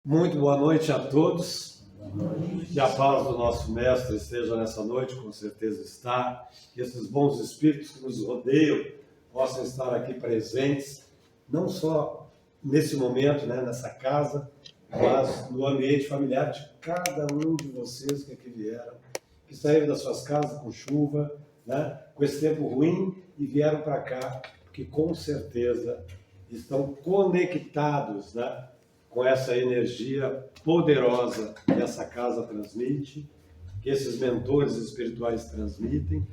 Muito boa noite a todos. Que a paz do nosso Mestre esteja nessa noite, com certeza está. Que esses bons espíritos que nos rodeiam possam estar aqui presentes, não só nesse momento, nessa casa, mas no ambiente familiar de cada um de vocês que aqui vieram, que saíram das suas casas com chuva, com esse tempo ruim e vieram para cá, porque com certeza estão conectados, com essa energia poderosa que essa casa transmite, que esses mentores espirituais transmitem,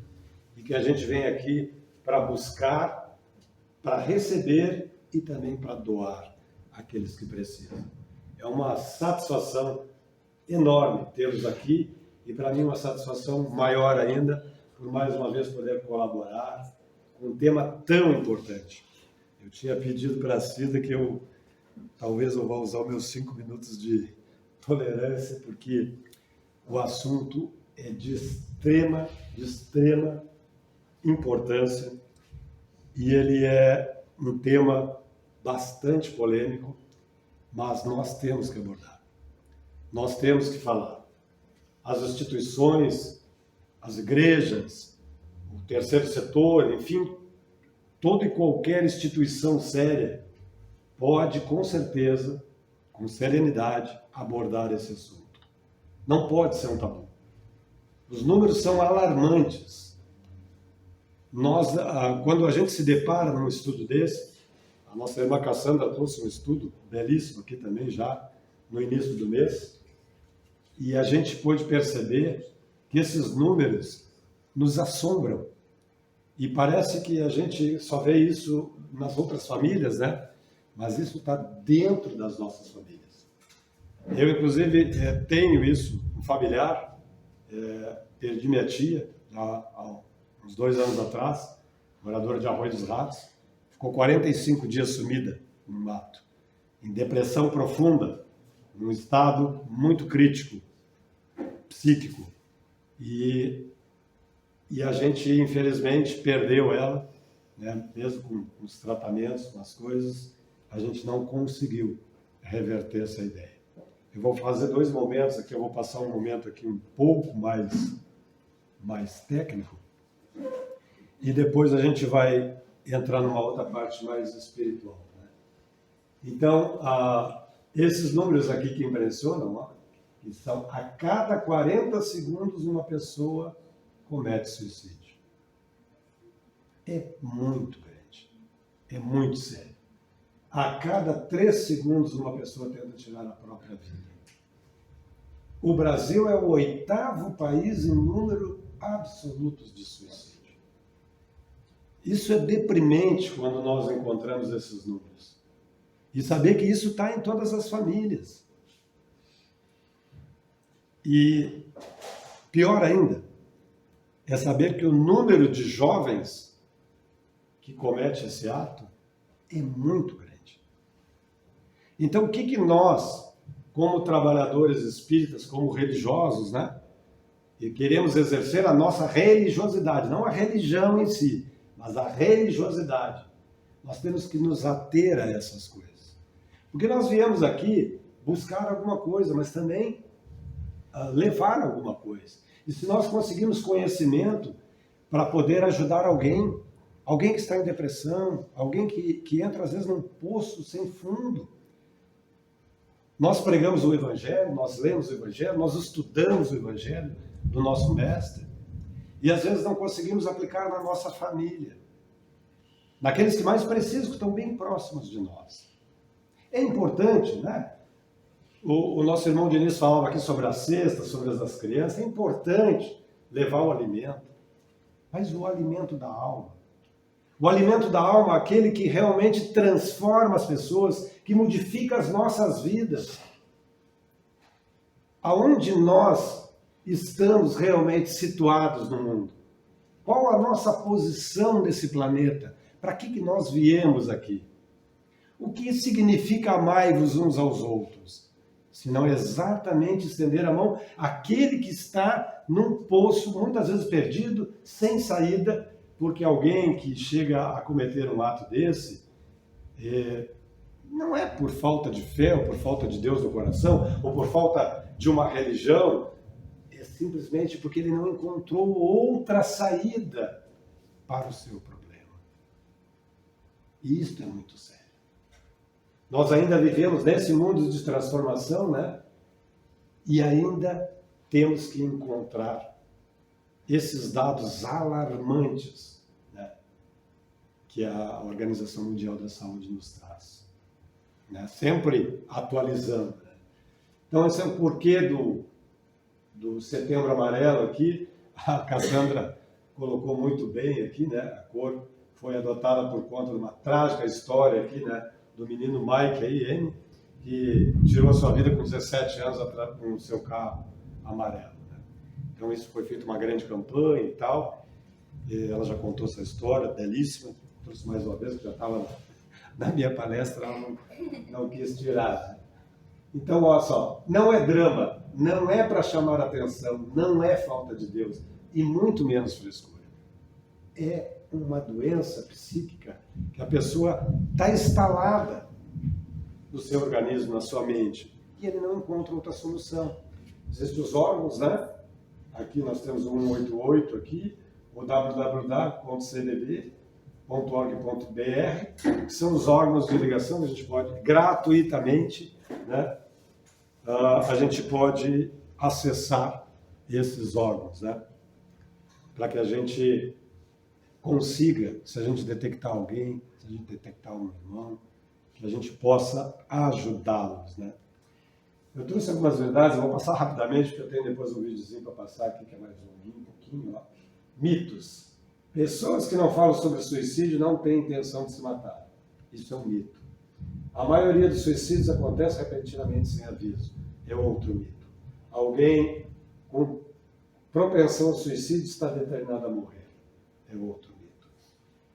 e que a gente vem aqui para buscar, para receber e também para doar àqueles que precisam. É uma satisfação enorme tê-los aqui, e para mim uma satisfação maior ainda, por mais uma vez poder colaborar com um tema tão importante. Eu tinha pedido para a Cida que talvez eu vá usar os meus 5 minutos de tolerância, porque o assunto é de extrema importância e ele é um tema bastante polêmico, mas nós temos que abordar. Nós temos que falar. As instituições, as igrejas, o terceiro setor, enfim, toda e qualquer instituição séria pode, com certeza, com serenidade, abordar esse assunto. Não pode ser um tabu. Os números são alarmantes. Quando a gente se depara num estudo desse, a nossa irmã Cassandra trouxe um estudo belíssimo aqui também, já no início do mês, e a gente pôde perceber que esses números nos assombram. E parece que a gente só vê isso nas outras famílias, Mas isso está dentro das nossas famílias. Eu, inclusive, tenho isso, um familiar, perdi minha tia há uns 2 anos atrás, moradora de Arroio dos Ratos, ficou 45 dias sumida no mato, em depressão profunda, num estado muito crítico, psíquico. E a gente, infelizmente, perdeu ela, mesmo com os tratamentos, com as coisas, a gente não conseguiu reverter essa ideia. Eu vou fazer 2 momentos aqui, eu vou passar um momento aqui um pouco mais técnico, e depois a gente vai entrar numa outra parte mais espiritual. Então, esses números aqui que impressionam, que são a cada 40 segundos uma pessoa comete suicídio. É muito grande, é muito sério. A cada 3 segundos uma pessoa tenta tirar a própria vida. O Brasil é o 8º país em número absoluto de suicídio. Isso é deprimente quando nós encontramos esses números. E saber que isso está em todas as famílias. E pior ainda, é saber que o número de jovens que comete esse ato é muito grande. Então, o que nós, como trabalhadores espíritas, como religiosos, e queremos exercer a nossa religiosidade, não a religião em si, mas a religiosidade, nós temos que nos ater a essas coisas. Porque nós viemos aqui buscar alguma coisa, mas também levar alguma coisa. E se nós conseguirmos conhecimento para poder ajudar alguém que está em depressão, alguém que entra às vezes num poço sem fundo, nós pregamos o Evangelho, nós lemos o Evangelho, nós estudamos o Evangelho do nosso Mestre, e às vezes não conseguimos aplicar na nossa família, naqueles que mais precisam, que estão bem próximos de nós. É importante, O nosso irmão Diniz falava aqui sobre a cesta, sobre as crianças, é importante levar o alimento, mas o alimento da alma. O alimento da alma, aquele que realmente transforma as pessoas, que modifica as nossas vidas. Aonde nós estamos realmente situados no mundo? Qual a nossa posição nesse planeta? Para que nós viemos aqui? O que significa amai-vos uns aos outros? Senão exatamente estender a mão àquele que está num poço, muitas vezes perdido, sem saída, porque alguém que chega a cometer um ato desse não é por falta de fé, ou por falta de Deus no coração, ou por falta de uma religião, é simplesmente porque ele não encontrou outra saída para o seu problema. E isto é muito sério. Nós ainda vivemos nesse mundo de transformação, né? E ainda temos que encontrar esses dados alarmantes, né, que a Organização Mundial da Saúde nos traz, né, sempre atualizando. Né? Então, esse é o porquê do Setembro Amarelo aqui. A Cassandra colocou muito bem aqui, né? A cor foi adotada por conta de uma trágica história aqui, né, do menino Mike aí, N, que tirou a sua vida com 17 anos com o seu carro amarelo. Né? Então isso foi feito uma grande campanha e tal. E ela já contou essa história, belíssima. Trouxe mais uma vez, que já estava na minha palestra, ela não quis tirar. Né? Então, olha só, não é drama, não é para chamar atenção, não é falta de Deus, e muito menos frescura. É uma doença psíquica que a pessoa está instalada no seu organismo, na sua mente, e ele não encontra outra solução. Existem os órgãos, né? Aqui nós temos o 188 aqui, o www.cdb.org.br, que são os órgãos de ligação que a gente pode gratuitamente, né? A gente pode acessar esses órgãos, né? Para que a gente consiga, se a gente detectar alguém, se a gente detectar um irmão, que a gente possa ajudá-los, né? Eu trouxe algumas verdades, eu vou passar rapidamente, porque eu tenho depois um videozinho para passar aqui, que é mais longuinho, um pouquinho, ó. Mitos. Pessoas que não falam sobre suicídio não têm intenção de se matar. Isso é um mito. A maioria dos suicídios acontece repentinamente sem aviso. É outro mito. Alguém com propensão ao suicídio está determinado a morrer. É outro mito.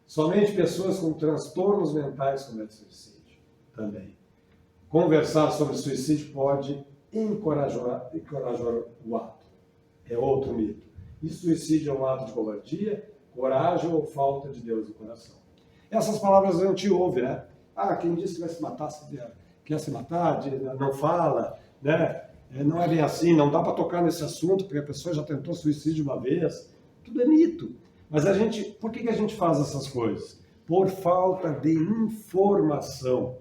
Somente pessoas com transtornos mentais cometem suicídio. Também. Conversar sobre suicídio pode encorajar o ato. É outro mito. E suicídio é um ato de covardia, coragem ou falta de Deus no coração. Essas palavras a gente ouve, né? Ah, quem disse que vai se matar, quer se matar, não fala, né? Não é bem assim, não dá para tocar nesse assunto, porque a pessoa já tentou suicídio uma vez. Tudo é mito. Mas por que a gente faz essas coisas? Por falta de informação.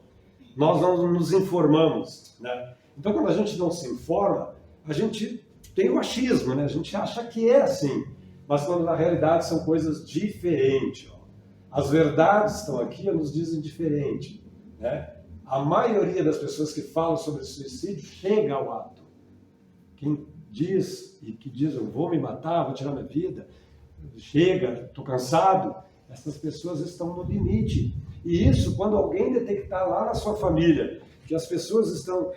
Nós não nos informamos, né? Então, quando a gente não se informa, a gente tem o achismo, né? A gente acha que é assim, mas quando na realidade são coisas diferentes. Ó. As verdades estão aqui e nos dizem diferente, né? A maioria das pessoas que falam sobre suicídio chega ao ato. Quem diz eu vou me matar, vou tirar minha vida, chega, estou cansado, essas pessoas estão no limite. E isso, quando alguém detectar lá na sua família que as pessoas estão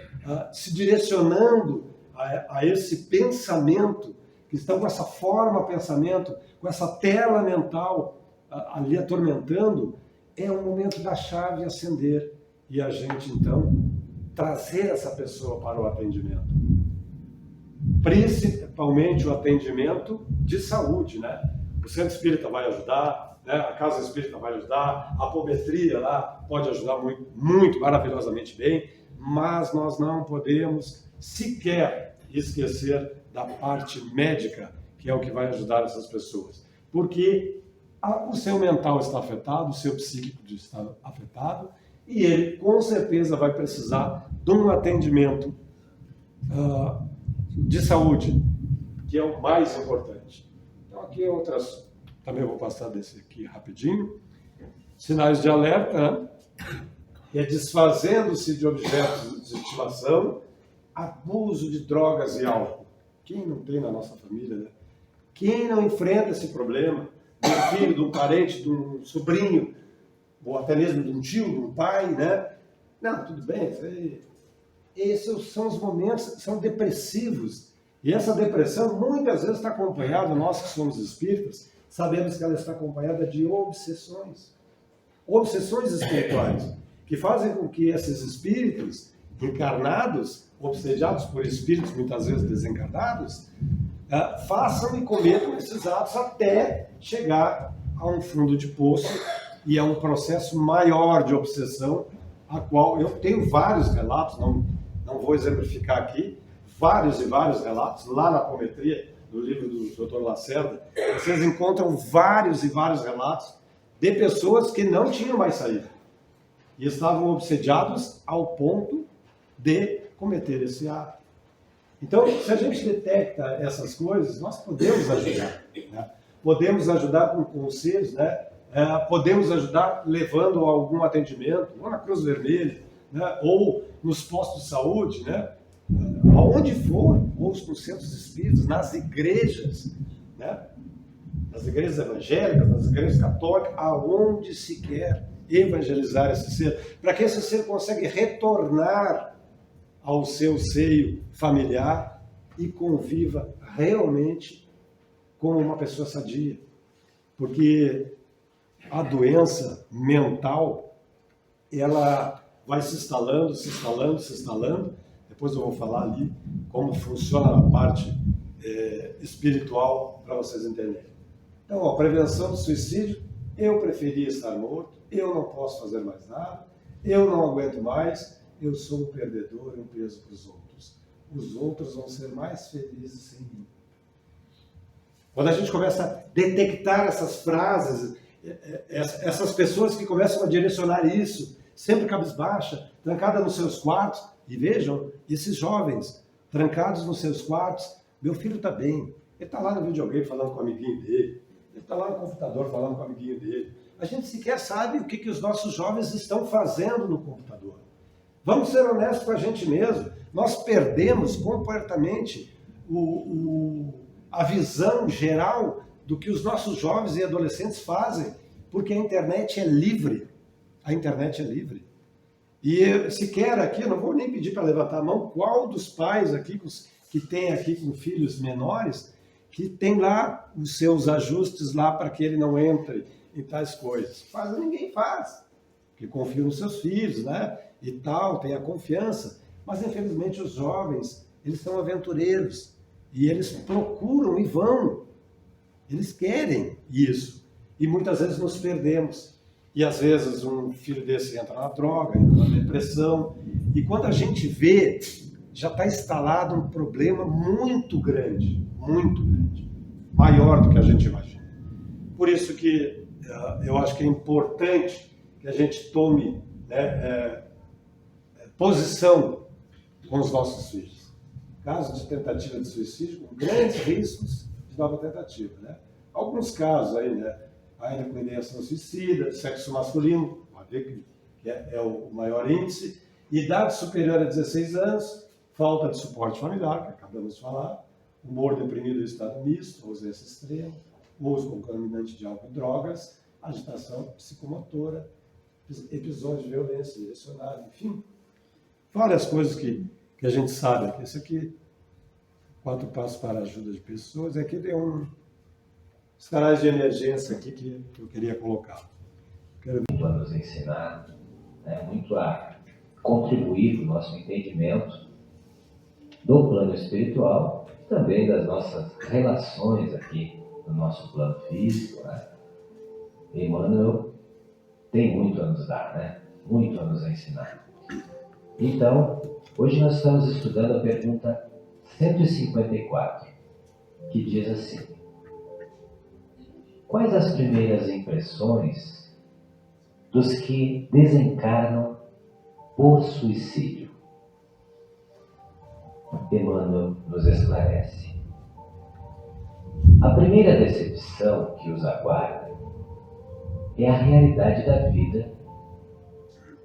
se direcionando a esse pensamento, que estão com essa forma de pensamento, com essa tela mental ali atormentando, é o momento da chave acender e a gente, então, trazer essa pessoa para o atendimento. Principalmente o atendimento de saúde, né? O Centro Espírita vai ajudar, né? A Casa Espírita vai ajudar, a apometria lá pode ajudar muito, muito maravilhosamente bem, mas nós não podemos sequer esquecer da parte médica, que é o que vai ajudar essas pessoas. Porque o seu mental está afetado, o seu psíquico está afetado, e ele com certeza vai precisar de um atendimento de saúde, que é o mais importante. Então aqui outras, também vou passar desse aqui rapidinho. Sinais de alerta, né? É desfazendo-se de objetos de estimação, abuso de drogas e álcool. Quem não tem na nossa família, né? Quem não enfrenta esse problema, de um filho, de um parente, de um sobrinho, ou até mesmo de um tio, de um pai, né? Não, tudo bem, isso aí. Esses são os momentos que são depressivos. E essa depressão muitas vezes está acompanhada, nós que somos espíritas, sabemos que ela está acompanhada de obsessões. Obsessões espirituais, que fazem com que esses espíritos encarnados, obsediados por espíritos muitas vezes desencarnados, façam e cometam esses atos até chegar a um fundo de poço e a um processo maior de obsessão a qual eu tenho vários relatos, não vou exemplificar aqui, vários e vários relatos, lá na Apometria, no livro do Dr. Lacerda, vocês encontram vários e vários relatos de pessoas que não tinham mais saída e estavam obsediados ao ponto de cometer esse ato. Então, se a gente detecta essas coisas, nós podemos ajudar, né? Podemos ajudar com conselhos, né? Podemos ajudar levando a algum atendimento, ou na Cruz Vermelha, né? Ou nos postos de saúde, né? Aonde for, ou nos centros espíritas, nas igrejas, né? Nas igrejas evangélicas, nas igrejas católicas, aonde se quer evangelizar esse ser, para que esse ser consiga retornar ao seu seio familiar e conviva realmente como uma pessoa sadia. Porque a doença mental, ela vai se instalando, se instalando, se instalando. Depois eu vou falar ali como funciona a parte espiritual para vocês entenderem. Então, a prevenção do suicídio, eu preferia estar morto, eu não posso fazer mais nada, eu não aguento mais, eu sou um perdedor e um peso para os outros. Os outros vão ser mais felizes sem mim. Quando a gente começa a detectar essas frases, essas pessoas que começam a direcionar isso, sempre cabisbaixa, trancada nos seus quartos, e vejam, esses jovens, trancados nos seus quartos, meu filho está bem, ele está lá no videogame falando com o amiguinho dele, ele está lá no computador falando com o amiguinho dele. A gente sequer sabe o que os nossos jovens estão fazendo no computador. Vamos ser honestos com a gente mesmo. Nós perdemos completamente a visão geral do que os nossos jovens e adolescentes fazem, porque a internet é livre. A internet é livre. E sequer aqui, eu não vou nem pedir para levantar a mão, qual dos pais aqui que tem aqui com filhos menores que tem lá os seus ajustes lá para que ele não entre em tais coisas. Quase ninguém faz, porque confia nos seus filhos, né? E tal, tem a confiança. Mas, infelizmente, os jovens, eles são aventureiros. E eles procuram e vão. Eles querem isso. E muitas vezes nos perdemos. E, às vezes, um filho desse entra na droga, entra na depressão. E quando a gente vê, já está instalado um problema muito grande. Maior do que a gente imagina. Por isso que eu acho que é importante que a gente tome posição com os nossos filhos. Casos de tentativa de suicídio, com grandes riscos de nova tentativa, né? Alguns casos aí, né? Ainda com ideação suicida, sexo masculino, pode ver que é o maior índice, idade superior a 16 anos, falta de suporte familiar, que acabamos de falar, humor deprimido em estado misto, ausência extrema, uso concomitante de álcool e drogas, agitação psicomotora, episódios de violência direcionada, enfim, várias coisas que a gente sabe aqui. Isso aqui, 4 passos para a ajuda de pessoas. Aqui tem os canais de emergência aqui que eu queria colocar. Muito a nos ensinar, né, muito a contribuir para o nosso entendimento do plano espiritual, também das nossas relações aqui no nosso plano físico, né? Emmanuel tem muito a nos dar, né? Muito a nos ensinar. Então, hoje nós estamos estudando a pergunta 154, que diz assim: quais as primeiras impressões dos que desencarnam por suicídio? Emmanuel nos esclarece. A primeira decepção que os aguarda é a realidade da vida,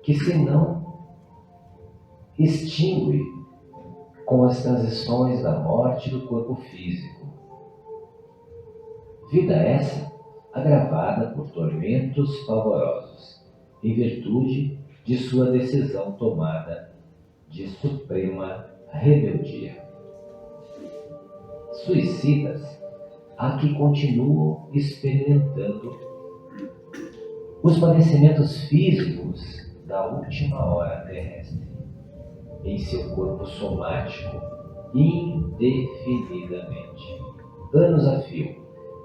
que se não extingue com as transições da morte do corpo físico. Vida essa agravada por tormentos pavorosos, em virtude de sua decisão tomada de suprema rebeldia. Suicidas há que continuam experimentando os padecimentos físicos da última hora terrestre, em seu corpo somático, indefinidamente. Anos a fio,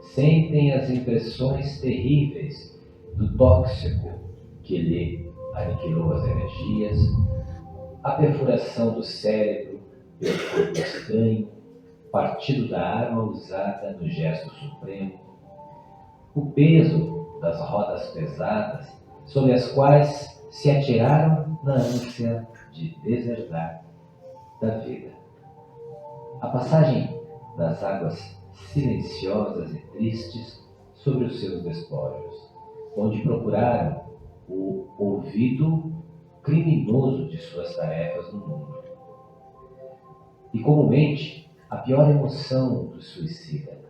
sentem as impressões terríveis do tóxico que lhe aniquilou as energias, a perfuração do cérebro pelo corpo estranho, partido da arma usada no gesto supremo, o peso das rodas pesadas sobre as quais se atiraram na ânsia de deserdar da vida. A passagem das águas silenciosas e tristes sobre os seus despojos, onde procuraram o ouvido criminoso de suas tarefas no mundo. E comumente, a pior emoção do suicida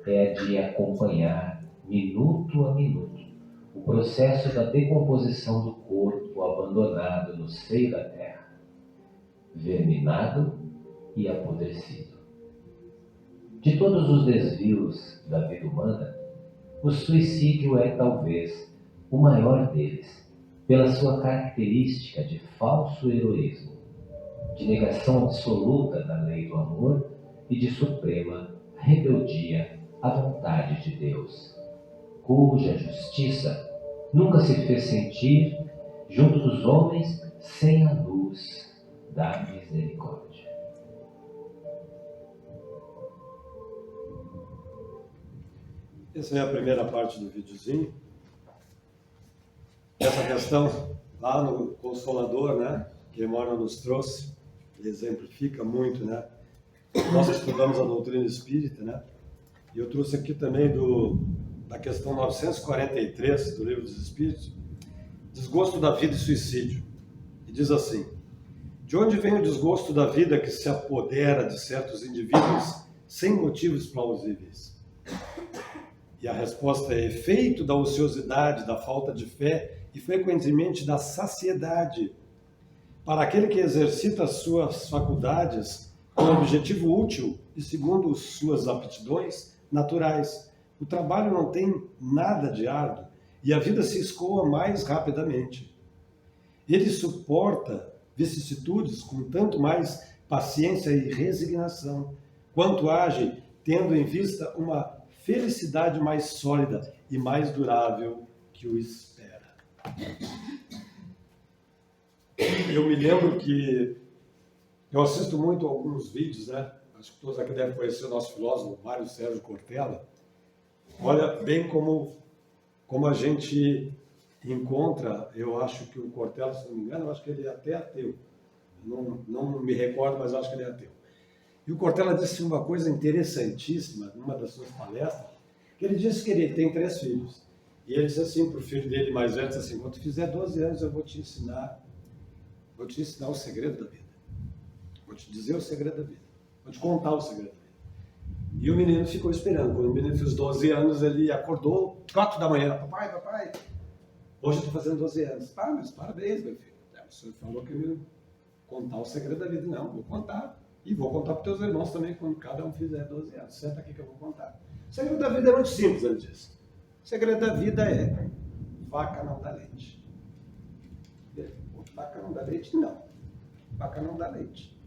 é a de acompanhar, minuto a minuto, o processo da decomposição do corpo abandonado no seio da terra, verminado e apodrecido. De todos os desvios da vida humana, o suicídio é talvez o maior deles, pela sua característica de falso heroísmo, de negação absoluta da lei do amor e de suprema rebeldia à vontade de Deus, cuja justiça nunca se fez sentir junto dos homens sem a luz da misericórdia. Essa é a primeira parte do videozinho. Essa questão lá no Consolador, né, que Emmanuel nos trouxe, exemplifica muito, né? Nós estudamos a doutrina espírita, né? E eu trouxe aqui também da questão 943 do Livro dos Espíritos, desgosto da vida e suicídio. E diz assim: de onde vem o desgosto da vida que se apodera de certos indivíduos sem motivos plausíveis? E a resposta é efeito da ociosidade, da falta de fé e, frequentemente, da saciedade. Para aquele que exercita as suas faculdades com objetivo útil e segundo suas aptidões naturais, o trabalho não tem nada de árduo e a vida se escoa mais rapidamente. Ele suporta vicissitudes com tanto mais paciência e resignação, quanto age tendo em vista uma felicidade mais sólida e mais durável que o espera. Eu me lembro que eu assisto muito a alguns vídeos, né? Acho que todos aqui devem conhecer o nosso filósofo Mário Sérgio Cortella. Olha bem como a gente encontra, eu acho que o Cortella, se não me engano, eu acho que ele é até ateu. Não me recordo, mas acho que ele é ateu. E o Cortella disse uma coisa interessantíssima numa das suas palestras, que ele disse que ele tem 3 filhos. E ele disse assim para o filho dele mais velho, disse assim: quando tu fizer 12 anos eu vou te ensinar o segredo da vida. Vou te dizer o segredo da vida. Vou te contar o segredo da vida. E o menino ficou esperando. Quando o menino fez 12 anos, ele acordou 4 da manhã. Papai, hoje eu estou fazendo 12 anos. Mas parabéns, meu filho. O senhor falou que eu ia contar o segredo da vida. Não, vou contar. E vou contar para os teus irmãos também, quando cada um fizer 12 anos. Senta aqui que eu vou contar. O segredo da vida é muito simples, ele disse. O segredo da vida é: vaca não dá leite. Vaca não dá leite? Não. Vaca não dá leite.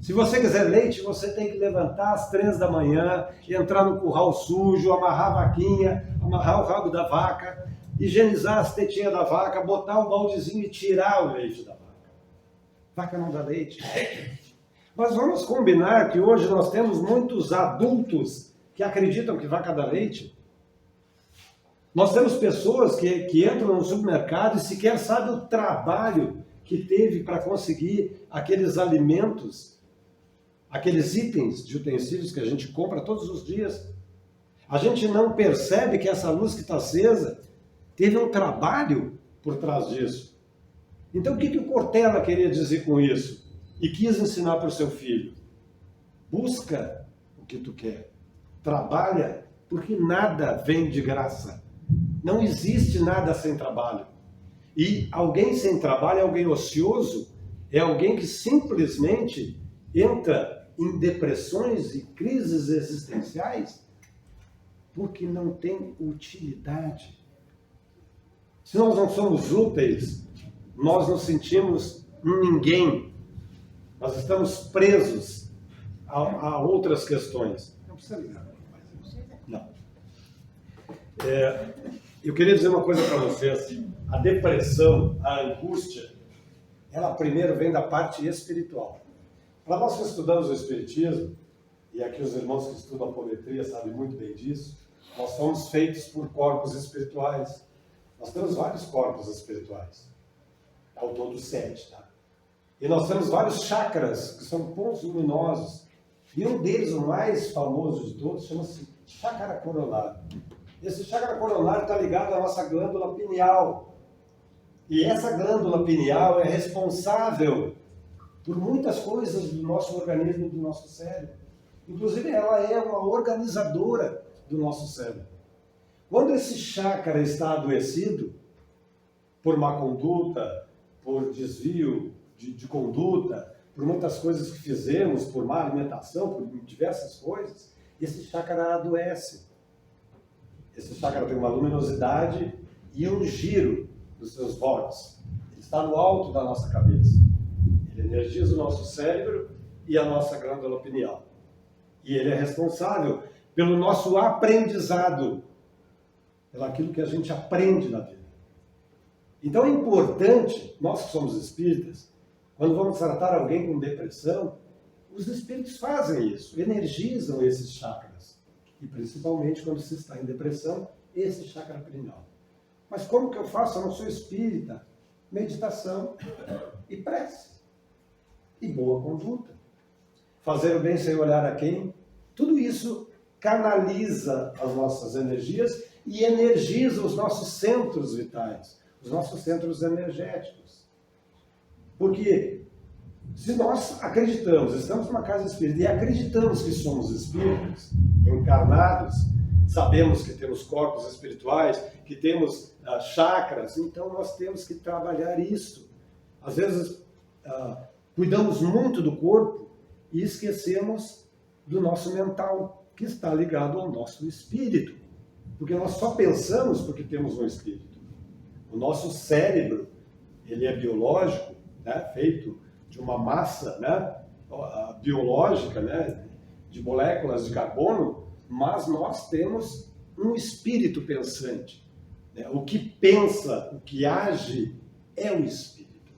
Se você quiser leite, você tem que levantar às 3 da manhã, entrar no curral sujo, amarrar a vaquinha, amarrar o rabo da vaca, higienizar as tetinhas da vaca, botar o baldezinho e tirar o leite da vaca. Vaca não dá leite. Mas vamos combinar que hoje nós temos muitos adultos que acreditam que vaca dá leite. Nós temos pessoas que entram no supermercado e sequer sabem o trabalho que teve para conseguir aqueles alimentos, aqueles itens de utensílios que a gente compra todos os dias. A gente não percebe que essa luz que está acesa teve um trabalho por trás disso. Então o que o Cortella queria dizer com isso? E quis ensinar para o seu filho: busca o que tu quer, trabalha, porque nada vem de graça. Não existe nada sem trabalho. E alguém sem trabalho é alguém ocioso, é alguém que simplesmente entra em depressões e crises existenciais porque não tem utilidade. Se nós não somos úteis, nós nos sentimos ninguém. Nós estamos presos a outras questões. Não precisa ligar. Não. Eu queria dizer uma coisa para vocês. A depressão, a angústia, ela primeiro vem da parte espiritual. Para nós que estudamos o Espiritismo, e aqui os irmãos que estudam apometria sabem muito bem disso, nós somos feitos por corpos espirituais. Nós temos vários corpos espirituais. Ao todo 7, tá? E nós temos vários chakras, que são pontos luminosos. E um deles, o mais famoso de todos, chama-se chácara coronário. Esse chácara coronário está ligado à nossa glândula pineal. E essa glândula pineal é responsável por muitas coisas do nosso organismo e do nosso cérebro. Inclusive, ela é uma organizadora do nosso cérebro. Quando esse chácara está adoecido, por má conduta, por desvio de conduta, por muitas coisas que fizemos, por má alimentação, por diversas coisas, esse chácara adoece. Esse chácara tem uma luminosidade e um giro dos seus volts. Ele está no alto da nossa cabeça. Ele energiza o nosso cérebro e a nossa glândula pineal. E ele é responsável pelo nosso aprendizado, pelo aquilo que a gente aprende na vida. Então é importante, nós que somos espíritas, quando vamos tratar alguém com depressão, os espíritos fazem isso, energizam esses chakras. E principalmente quando se está em depressão, esse chakra pineal. Mas como que eu faço? Eu não sou espírita. Meditação e prece. E boa conduta. Fazer o bem sem olhar a quem. Tudo isso canaliza as nossas energias e energiza os nossos centros vitais, os nossos centros energéticos. Porque se nós acreditamos, estamos numa casa espírita e acreditamos que somos espíritos encarnados, sabemos que temos corpos espirituais, que temos chakras, então nós temos que trabalhar isso. Às vezes cuidamos muito do corpo e esquecemos do nosso mental, que está ligado ao nosso espírito. Porque nós só pensamos porque temos um espírito. O nosso cérebro, ele é biológico, né, feito de uma massa, né, biológica, né, de moléculas de carbono, mas nós temos um espírito pensante. Né? O que pensa, o que age é o espírito.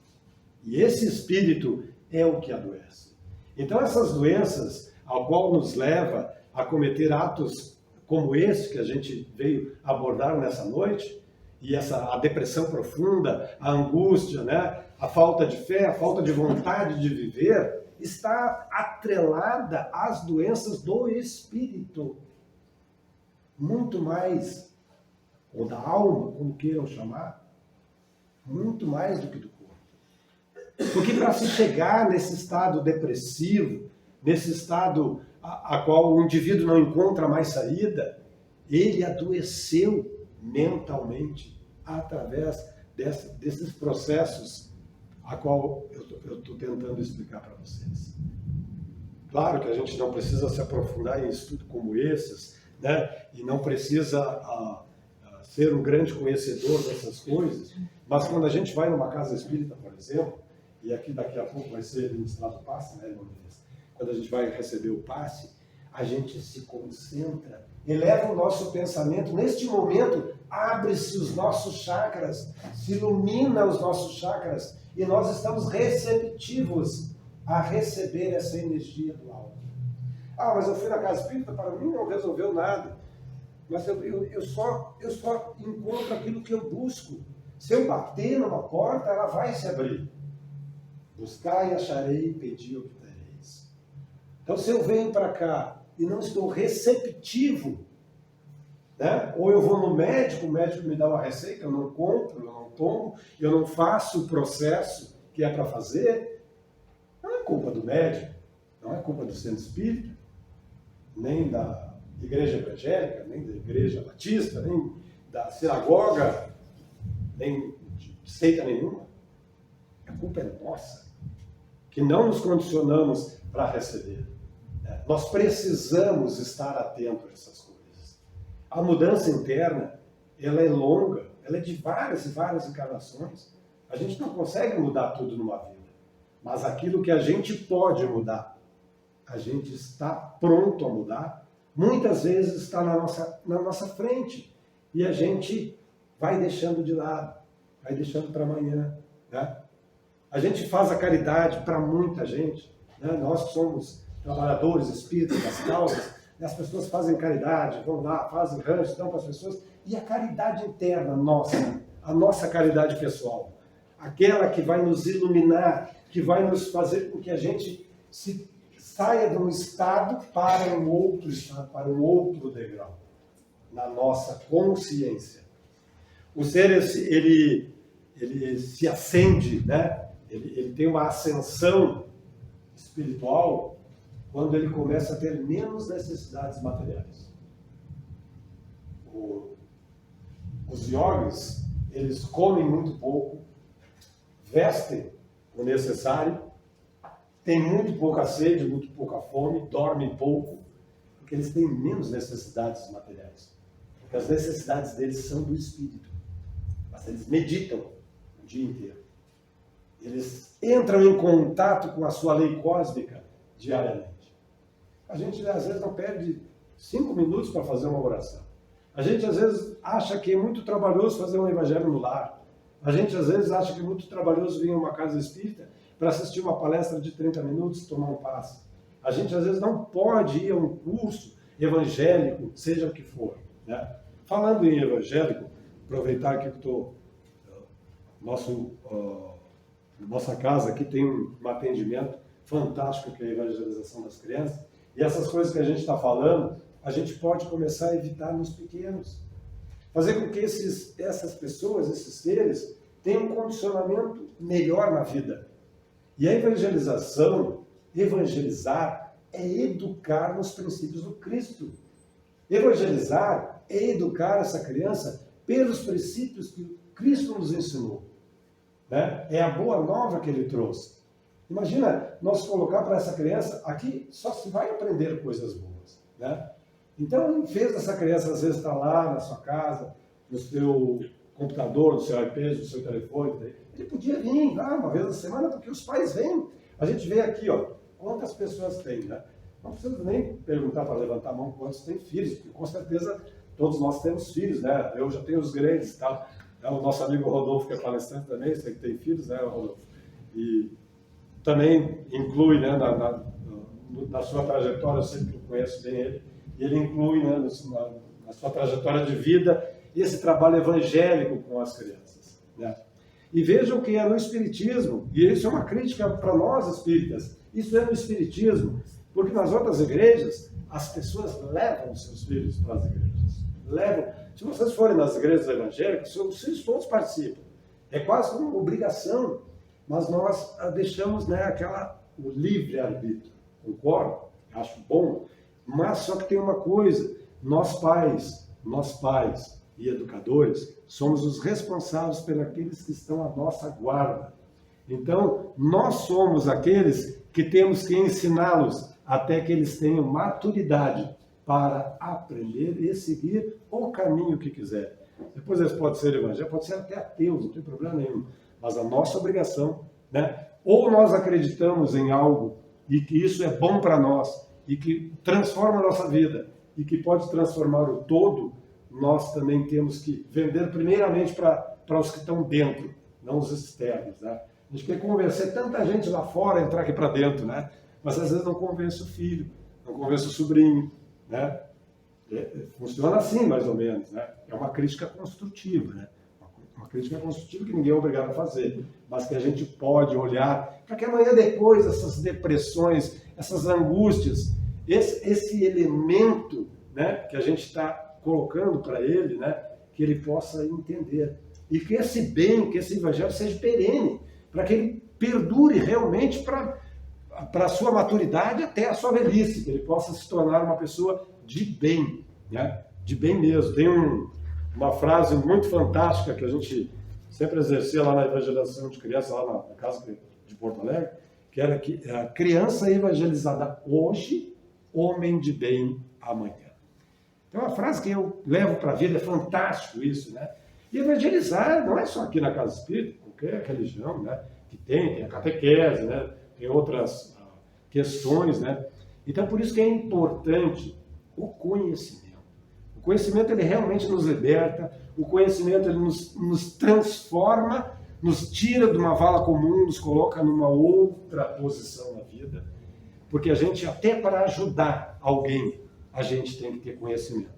E esse espírito é o que adoece. Então essas doenças, ao qual nos leva a cometer atos como esse que a gente veio abordar nessa noite, e a depressão profunda, a angústia, né? A falta de fé, a falta de vontade de viver, está atrelada às doenças do espírito. Muito mais, ou da alma, como queiram chamar, muito mais do que do corpo. Porque para se chegar nesse estado depressivo, nesse estado a qual o indivíduo não encontra mais saída, ele adoeceu mentalmente através desses processos a qual eu estou tentando explicar para vocês. Claro que a gente não precisa se aprofundar em estudos como esses, né? E não precisa ser um grande conhecedor dessas coisas, mas quando a gente vai numa casa espírita, por exemplo, e aqui daqui a pouco vai ser ministrado o passe, né, irmão Luiz? Quando a gente vai receber o passe, a gente se concentra, eleva o nosso pensamento. Neste momento, abre-se os nossos chakras, se ilumina os nossos chakras, e nós estamos receptivos a receber essa energia do alto. Ah, mas eu fui na casa espírita, para mim não resolveu nada. Mas eu só encontro aquilo que eu busco. Se eu bater numa porta, ela vai se abrir. Buscai e acharei, pedi e obtereis. Então, se eu venho para cá e não estou receptivo, né? Ou eu vou no médico, o médico me dá uma receita, eu não compro, eu não tomo, eu não faço o processo que é para fazer, não é culpa do médico, não é culpa do centro espírita, nem da igreja evangélica, nem da igreja batista, nem da sinagoga, nem de seita nenhuma. A culpa é nossa, que não nos condicionamos para receber. Nós precisamos estar atentos a essas coisas. A mudança interna, ela é longa, ela é de várias e várias encarnações. A gente não consegue mudar tudo numa vida, mas aquilo que a gente pode mudar, a gente está pronto a mudar, muitas vezes está na nossa frente, e a gente vai deixando de lado, vai deixando para amanhã. Né? A gente faz a caridade para muita gente. Né? Nós que somos trabalhadores espíritas das causas, as pessoas fazem caridade, vão lá, fazem rancho, dão para as pessoas. E a caridade interna nossa, a nossa caridade pessoal, aquela que vai nos iluminar, que vai nos fazer com que a gente saia de um estado para um outro estado, para um outro degrau, na nossa consciência. O ser, ele se acende, né? Ele tem uma ascensão espiritual quando ele começa a ter menos necessidades materiais. Os yogis, eles comem muito pouco, vestem o necessário, têm muito pouca sede, muito pouca fome, dormem pouco, porque eles têm menos necessidades materiais. Porque as necessidades deles são do espírito. Mas eles meditam o dia inteiro. Eles entram em contato com a sua lei cósmica diariamente. A gente, às vezes, não perde 5 minutos para fazer uma oração. A gente, às vezes, acha que é muito trabalhoso fazer um evangelho no lar. A gente, às vezes, acha que é muito trabalhoso vir a uma casa espírita para assistir uma palestra de 30 minutos e tomar um passe. A gente, às vezes, não pode ir a um curso evangélico, seja o que for. Né? Falando em evangélico, aproveitar que eu estou... Nossa casa aqui tem um atendimento fantástico, que é a evangelização das crianças. E essas coisas que a gente está falando, a gente pode começar a evitar nos pequenos. Fazer com que essas pessoas, esses seres, tenham um condicionamento melhor na vida. E a evangelização, evangelizar, é educar nos princípios do Cristo. Evangelizar é educar essa criança pelos princípios que Cristo nos ensinou. Né? É a boa nova que ele trouxe. Imagina nós colocar para essa criança, aqui só se vai aprender coisas boas. Né? Então, em vez dessa criança, às vezes, estar lá na sua casa, no seu computador, no seu iPad, no seu telefone, ele podia vir lá uma vez na semana, porque os pais vêm. A gente vê aqui, ó, quantas pessoas tem, né? Não precisa nem perguntar para levantar a mão quantos têm filhos, porque com certeza todos nós temos filhos, né? Eu já tenho os grandes e tal. O nosso amigo Rodolfo, que é palestrante também, sei que tem filhos, né, Rodolfo? E também inclui, né, na sua trajetória, eu sempre conheço bem ele, e ele inclui, né, na sua trajetória de vida esse trabalho evangélico com as crianças. Né? E vejam que é no Espiritismo, e isso é uma crítica para nós espíritas, isso é no Espiritismo, porque nas outras igrejas as pessoas levam seus filhos para as igrejas. Levam. Se vocês forem nas igrejas evangélicas, os filhos todos participam. É quase como uma obrigação, mas nós deixamos, né, o livre-arbítrio. Concordo? Acho bom. Mas só que tem uma coisa, nós pais e educadores, somos os responsáveis por aqueles que estão à nossa guarda. Então, nós somos aqueles que temos que ensiná-los até que eles tenham maturidade para aprender e seguir o caminho que quiserem. Depois eles podem ser evangélicos, podem ser até ateus, não tem problema nenhum. Mas a nossa obrigação, né? Ou nós acreditamos em algo e que isso é bom para nós e que transforma a nossa vida e que pode transformar o todo, nós também temos que vender primeiramente para os que estão dentro, não os externos. Né? A gente quer convencer tanta gente lá fora a entrar aqui para dentro, né? Mas às vezes não convence o filho, não convence o sobrinho. Né? Funciona assim, mais ou menos. Né? É uma crítica construtiva. Né? Uma crítica construtiva que ninguém é obrigado a fazer, mas que a gente pode olhar para que amanhã depois essas depressões, essas angústias, esse elemento, né, que a gente está colocando para ele, né, que ele possa entender. E que esse bem, que esse evangelho seja perene, para que ele perdure realmente para a sua maturidade até a sua velhice, que ele possa se tornar uma pessoa de bem, né? De bem mesmo. Tem uma frase muito fantástica que a gente sempre exercia lá na evangelização de criança, lá na casa de Porto Alegre, que era que a criança evangelizada hoje, homem de bem amanhã. Então, uma frase que eu levo para a vida, é fantástico isso, né? E evangelizar não é só aqui na Casa Espírita, qualquer religião, né? Que tem a catequese, né? Tem outras questões, né? Então, por isso que é importante o conhecimento. O conhecimento ele realmente nos liberta, o conhecimento ele nos transforma, nos tira de uma vala comum, nos coloca numa outra posição na vida. Porque a gente, até para ajudar alguém, a gente tem que ter conhecimento.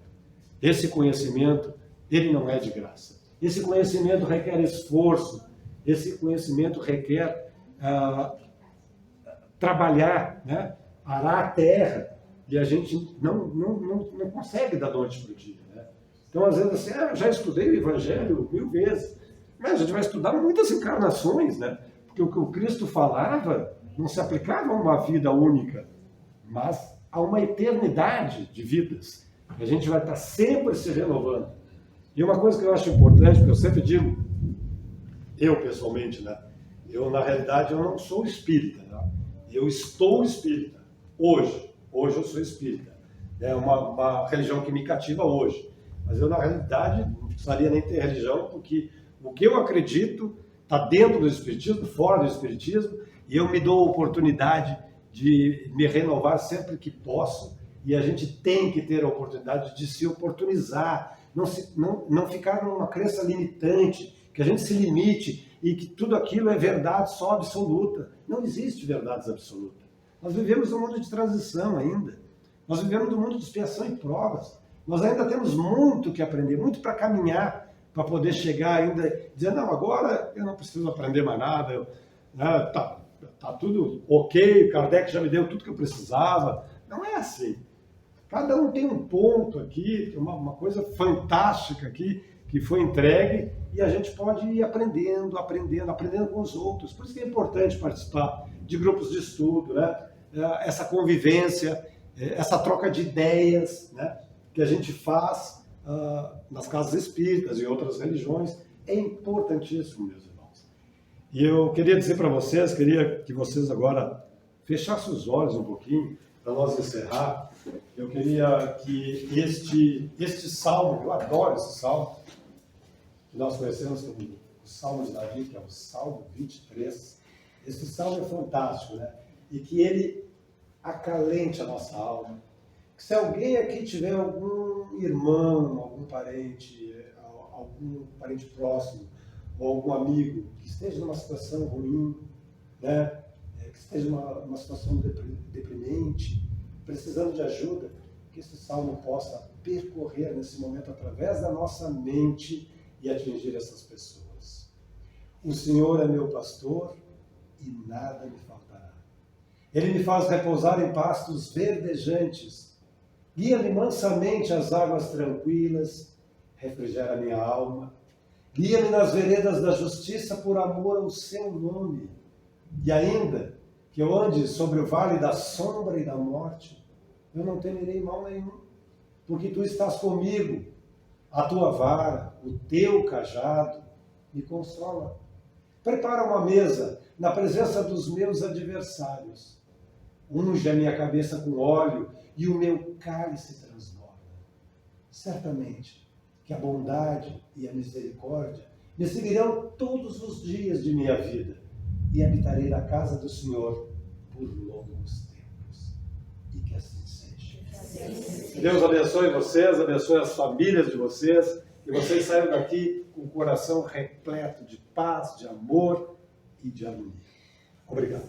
Esse conhecimento, ele não é de graça. Esse conhecimento requer esforço, esse conhecimento requer trabalhar, né? Arar a terra, e a gente não consegue da noite para o dia. Né? Então, às vezes, assim, eu já estudei o Evangelho 1000 vezes, mas a gente vai estudar muitas encarnações, né? Porque o que o Cristo falava não se aplicava a uma vida única, mas a uma eternidade de vidas. A gente vai estar sempre se renovando. E uma coisa que eu acho importante, porque eu sempre digo, eu pessoalmente, né? Na realidade, eu não sou espírita, né? Eu estou espírita. Hoje eu sou espírita. É uma religião que me cativa hoje. Mas eu, na realidade, não precisaria nem ter religião, porque o que eu acredito está dentro do espiritismo, fora do espiritismo, e eu me dou a oportunidade de me renovar sempre que posso, e a gente tem que ter a oportunidade de se oportunizar, não ficar numa crença limitante, que a gente se limite e que tudo aquilo é verdade só absoluta. Não existe verdades absolutas. Nós vivemos num mundo de transição ainda. Nós vivemos num mundo de expiação e provas. Nós ainda temos muito que aprender, muito para caminhar, para poder chegar ainda e dizer, não, agora eu não preciso aprender mais nada, tá tudo ok, Kardec já me deu tudo que eu precisava. Não é assim. Cada um tem um ponto aqui, uma coisa fantástica aqui, que foi entregue, e a gente pode ir aprendendo com os outros. Por isso que é importante participar de grupos de estudo, né? Essa convivência, essa troca de ideias, né? Que a gente faz nas casas espíritas e outras religiões, é importantíssimo, meus irmãos. E eu queria dizer para vocês, queria que vocês agora fechassem os olhos um pouquinho, para nós encerrar. Eu queria que este salmo, eu adoro esse salmo, que nós conhecemos como o Salmo de Davi, que é o Salmo 23. Esse salmo é fantástico, né? E que ele acalente a nossa alma. Que se alguém aqui tiver algum irmão, algum parente próximo, ou algum amigo que esteja numa situação ruim, né? Que esteja numa situação deprimente, precisando de ajuda, que esse salmo possa percorrer nesse momento através da nossa mente e atingir essas pessoas. O Senhor é meu pastor e nada me faltará. Ele me faz repousar em pastos verdejantes, guia-me mansamente às águas tranquilas, refrigera minha alma, guia-me nas veredas da justiça por amor ao seu nome. E ainda que eu ande sobre o vale da sombra e da morte, eu não temerei mal nenhum, porque tu estás comigo. A tua vara, o teu cajado, me consola. Prepara uma mesa na presença dos meus adversários. Unge a minha cabeça com óleo e o meu cálice transborda. Certamente que a bondade e a misericórdia me seguirão todos os dias de minha vida e habitarei na casa do Senhor por longos tempos. E que assim seja. Que Deus abençoe vocês, abençoe as famílias de vocês, que vocês saiam daqui com o coração repleto de paz, de amor e de harmonia. Obrigado.